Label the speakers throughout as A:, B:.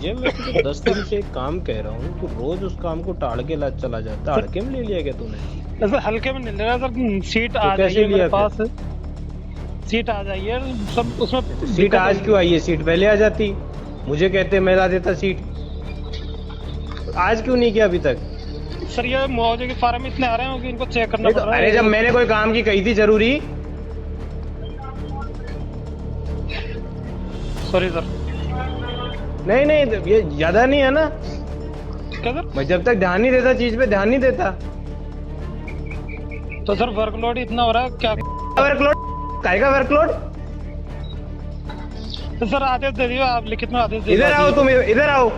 A: लीजिए, मैं तुझे 10 दिन से एक काम कह रहा हूँ, तू रोज उस काम को टाल के चला जाता है। हड़के में ले लिया क्या तूने?
B: सर हल्के में नहीं ले रहा सर, सीट
A: तो
B: आ
A: कैसे
B: जाइए मेरे
A: लिया
B: पास,
A: फिर?
B: सीट आ जाइए सब उसमें
A: तो सीट
B: दिक्कत
A: आज क्यों आई है? सीट पहले आ जाती, मुझे कहते मैं ला देता सीट। आज क्यों नहीं किया अभी तक?
B: सर ये मुआवजे के फार्म इतने आ रहे हैं कि इनको चेक करना
A: नहीं तो
B: पड़ रहा
A: अरे
B: है।
A: जब मैंने कोई काम की कही थी जरूरी।
B: Sorry sir.
A: नहीं नहीं, ये ज्यादा नहीं है ना?
B: क्या सर?
A: मैं जब तक ध्यान नहीं देता चीज पे, ध्यान नहीं देता।
B: तो सर वर्कलोड इतना हो रहा है क्या?
A: वर्कलोड काय का वर्कलोड?
B: तो सर आदेश दे दियो, आप लिखित में आदेश दे
A: इधर आओ, तुम इधर आओ।
B: आ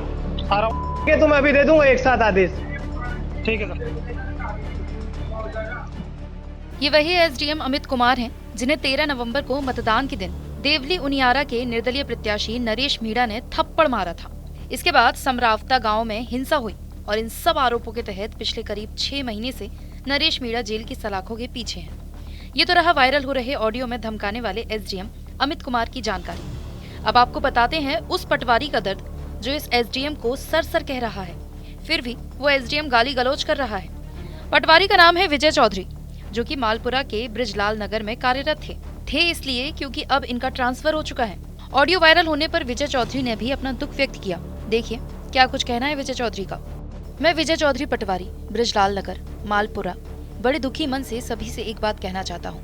B: रहा हूँ।
A: के तुम अभी दे दूंगा एक साथ आदेश।
B: ठीक है सर।
C: ये वही एसडीएम अमित कुमार हैं जिन्हें 13 नवंबर को मतदान के दिन देवली उनियारा के निर्दलीय प्रत्याशी नरेश मीणा ने थप्पड़ मारा था। इसके बाद समरावता गांव में हिंसा हुई और इन सब आरोपों के तहत पिछले करीब 6 महीने से नरेश मीणा जेल की सलाखों के पीछे हैं। ये तो रहा वायरल हो रहे ऑडियो में धमकाने वाले एसडीएम अमित कुमार की जानकारी। अब आपको बताते हैं उस पटवारी का दर्द जो इस एसडीएम को सर सर कह रहा है, फिर भी वो एसडीएम गाली गलौज कर रहा है। पटवारी का नाम है विजय चौधरी, जो कि मालपुरा के ब्रिजलाल नगर में कार्यरत थे इसलिए क्योंकि अब इनका ट्रांसफर हो चुका है। ऑडियो वायरल होने पर विजय चौधरी ने भी अपना दुख व्यक्त किया। देखिए क्या कुछ कहना है विजय चौधरी का। मैं विजय चौधरी पटवारी, ब्रिजलाल नगर, मालपुरा, बड़े दुखी मन से सभी से एक बात कहना चाहता हूँ।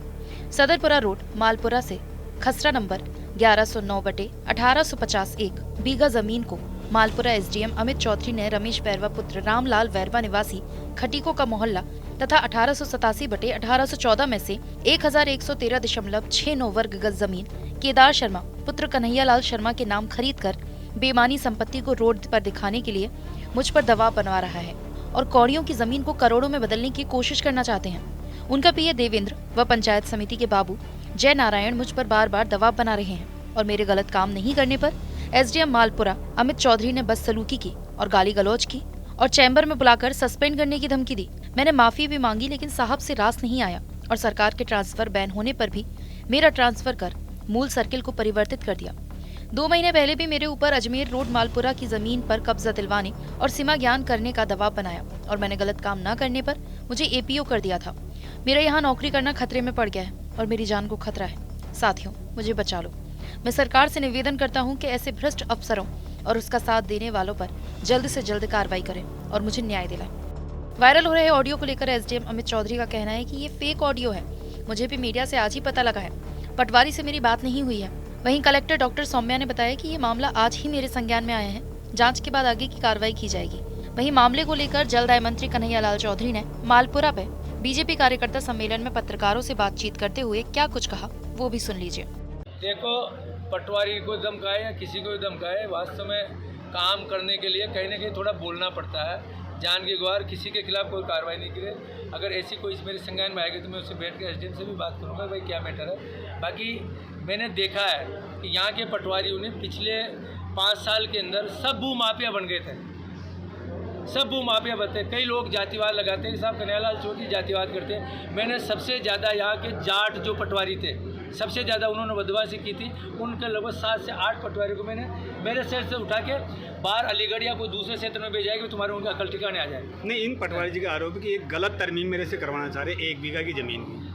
C: सदरपुरा रोड मालपुरा से खसरा नंबर 1109/1850 बीघा जमीन को मालपुरा एसडीएम अमित चौधरी ने रमेश बैरवा पुत्र रामलाल बैरवा निवासी खटीको का मोहल्ला तथा 1887/1814 में से 1113.69 वर्ग गज जमीन केदार शर्मा पुत्र कन्हैयालाल शर्मा के नाम खरीदकर बेमानी संपत्ति को रोड पर दिखाने के लिए मुझ पर दबाव बनवा रहा है और कौड़ियों की जमीन को करोड़ों में बदलने की कोशिश करना चाहते हैं। उनका पीए देवेंद्र व पंचायत समिति के बाबू जय नारायण मुझ पर बार बार दबाव बना रहे हैं और मेरे गलत काम नहीं करने पर एसडीएम मालपुरा अमित चौधरी ने बदसलूकी की और गाली गलौज की और चैम्बर में बुलाकर सस्पेंड करने की धमकी दी। मैंने माफी भी मांगी लेकिन साहब से रास नहीं आया और सरकार के ट्रांसफर बैन होने पर भी मेरा ट्रांसफर कर मूल सर्किल को परिवर्तित कर दिया। 2 महीने पहले भी मेरे ऊपर अजमेर रोड मालपुरा की जमीन पर कब्जा दिलवाने और सीमा ज्ञान करने का दबाव बनाया और मैंने गलत काम न करने पर मुझे एपीओ कर दिया था। मेरा यहाँ नौकरी करना खतरे में पड़ गया है और मेरी जान को खतरा है। साथियों मुझे बचा लो। मैं सरकार से निवेदन करता हूँ कि ऐसे भ्रष्ट अफसरों और उसका साथ देने वालों पर जल्द से जल्द कार्रवाई करें और मुझे न्याय दिलाएं। वायरल हो रहे ऑडियो को लेकर एसडीएम अमित चौधरी का कहना है कि ये फेक ऑडियो है। मुझे भी मीडिया से आज ही पता लगा है। पटवारी से मेरी बात नहीं हुई है। वहीं कलेक्टर डॉक्टर सौम्या ने बताया कि ये मामला आज ही मेरे संज्ञान में आया है। जांच के बाद आगे की कार्रवाई की जाएगी। वहीं मामले को लेकर जल आय मंत्री कन्हैयालाल चौधरी ने मालपुरा पे बीजेपी कार्यकर्ता सम्मेलन में पत्रकारों से बातचीत करते हुए क्या कुछ कहा वो भी सुन लीजिए।
D: देखो, पटवारी को धमकाए या किसी को धमकाए, वास्तव में काम करने के लिए कहीं ना कहीं थोड़ा बोलना पड़ता है। जान के गुहार किसी के खिलाफ कोई कार्रवाई नहीं करे। अगर ऐसी कोई मेरे संज्ञान में आएगी तो मैं उससे बैठ के एसडीएम से भी बात करूंगा, भाई क्या मैटर है। बाकी मैंने देखा है कि यहाँ के पटवारियों ने पिछले 5 साल के अंदर सब भू माफिया बन गए थे। सब भू माफिया बनते। कई लोग जातिवाद लगाते हैं, साहब कन्हैयालाल चौधरी जातिवाद करते हैं। मैंने सबसे ज़्यादा यहाँ के जाट जो पटवारी थे, सबसे ज़्यादा उन्होंने बदमाशी की थी। उनके लगभग 7 से 8 पटवारी को मैंने मेरे शहर से उठा के बाहर अलीगढ़ या कोई दूसरे क्षेत्र में भेजा है कि तुम्हारे उनका अकल ठिकाने आ जाए।
E: नहीं, इन पटवारी जी का आरोप है कि एक गलत तरमीम मेरे से करवाना चाह रहे 1 बीघा की ज़मीन की।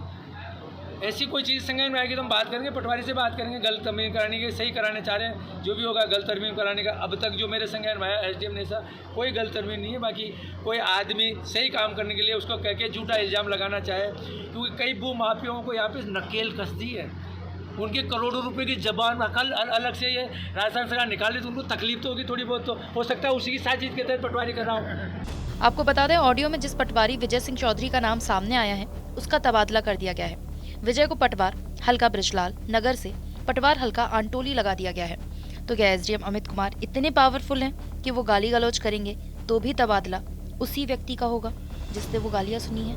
D: ऐसी कोई चीज़ संज्ञान में आएगी तो हम बात करेंगे, पटवारी से बात करेंगे। गलत तरमीम कराने के सही कराने चाह रहे हैं, जो भी होगा गलत तरमीम कराने का। अब तक जो मेरे संज्ञान में आया एसडीएम ने ऐसा कोई गलत तरमीम नहीं है। बाकी कोई आदमी सही काम करने के लिए उसको कह के झूठा इल्ज़ाम लगाना चाहे, क्योंकि कई भू माफियाओं को यहाँ पे नकेल कस दी है। उनके करोड़ों रुपए की जबान अकल अलग से ये राजस्थान सरकार निकाले तो उनको तकलीफ तो होगी थोड़ी बहुत, तो हो सकता है उसी की साजिश के तहत पटवारी कर रहा हूँ।
C: आपको बता दें ऑडियो में जिस पटवारी विजय सिंह चौधरी का नाम सामने आया है उसका तबादला कर दिया गया है। विजय को पटवार हल्का ब्रिजलाल नगर से पटवार हल्का आंटोली लगा दिया गया है। तो क्या एसडीएम अमित कुमार इतने पावरफुल हैं कि वो गाली गलौज करेंगे तो भी तबादला उसी व्यक्ति का होगा जिससे वो गालियां सुनी है?